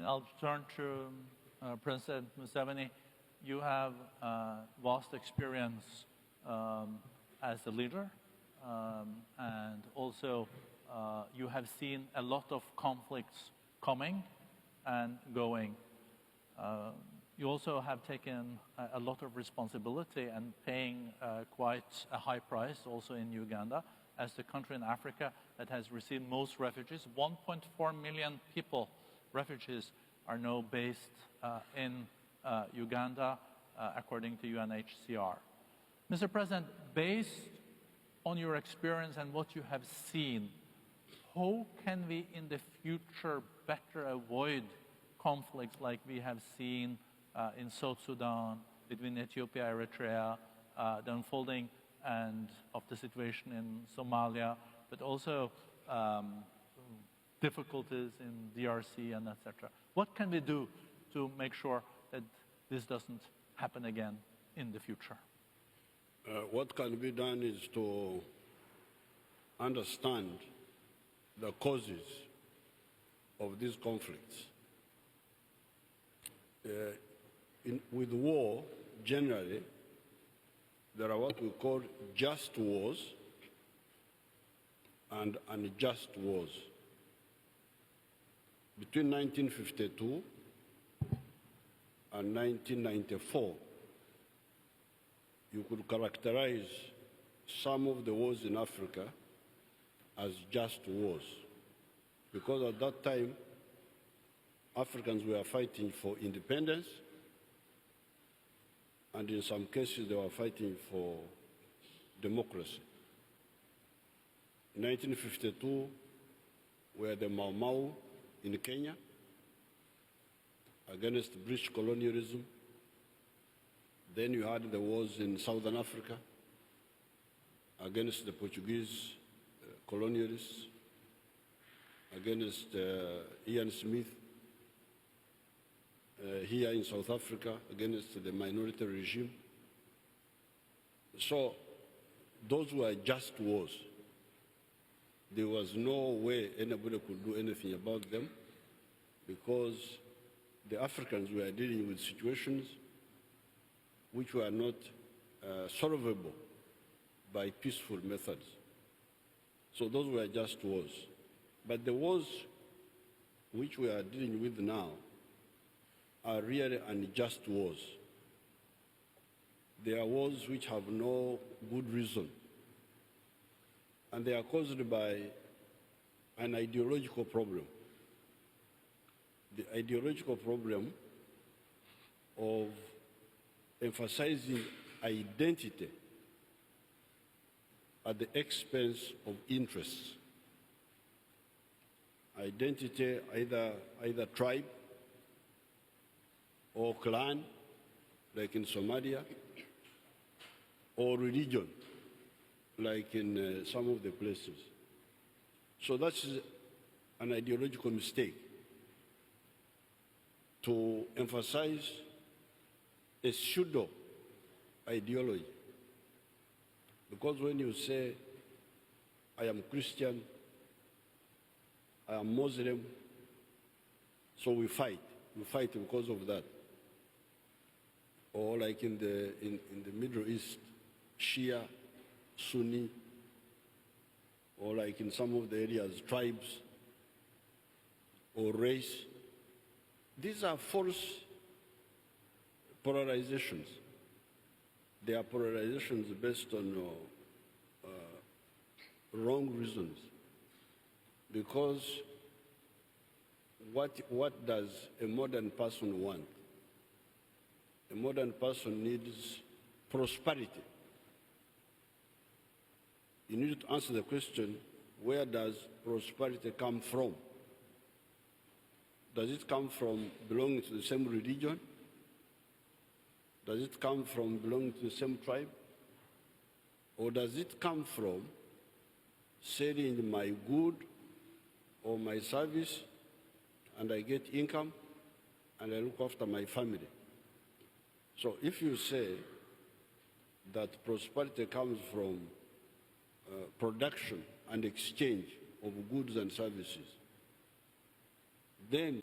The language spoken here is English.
I'll turn to President Museveni. You have vast experience as a leader, and also you have seen a lot of conflicts coming and going. You also have taken a lot of responsibility and paying quite a high price also in Uganda as the country in Africa that has received most refugees. 1.4 million people, refugees, are now based in Uganda, according to UNHCR. Mr. President, based on your experience and what you have seen, how can we in the future better avoid conflicts like we have seen in South Sudan, between Ethiopia, Eritrea, the unfolding and of the situation in Somalia, but also difficulties in DRC and etc. What can we do to make sure that this doesn't happen again in the future? What can be done is to understand the causes of these conflicts. With war, generally, there are what we call just wars and unjust wars. Between 1952 and 1994, you could characterize some of the wars in Africa as just wars, because at that time, Africans were fighting for independence, and in some cases they were fighting for democracy. In 1952, we had the Mau Mau in Kenya against British colonialism. Then you had the wars in Southern Africa against the Portuguese colonialists, against Ian Smith, here in South Africa against the minority regime. So those were just wars. There was no way anybody could do anything about them, because the Africans were dealing with situations which were not solvable by peaceful methods. So those were just wars. But the wars which we are dealing with now are really unjust wars. They are wars which have no good reason, and they are caused by an ideological problem. The ideological problem of emphasizing identity at the expense of interests. Identity, either tribe or clan, like in Somalia, or religion, like in some of the places. So that's an ideological mistake, to emphasize a pseudo ideology. Because when you say, I am Christian, I am Muslim, so we fight because of that. Or like in the Middle East, Shia, Sunni, or like in some of the areas, tribes or race. These are false polarizations. They are polarizations based on wrong reasons. Because what does a modern person want? A modern person needs prosperity. You need to answer the question, where does prosperity come from? Does it come from belonging to the same religion? Does it come from belonging to the same tribe? Or does it come from selling my good or my service, and I get income and I look after my family? So if you say that prosperity comes from production and exchange of goods and services, then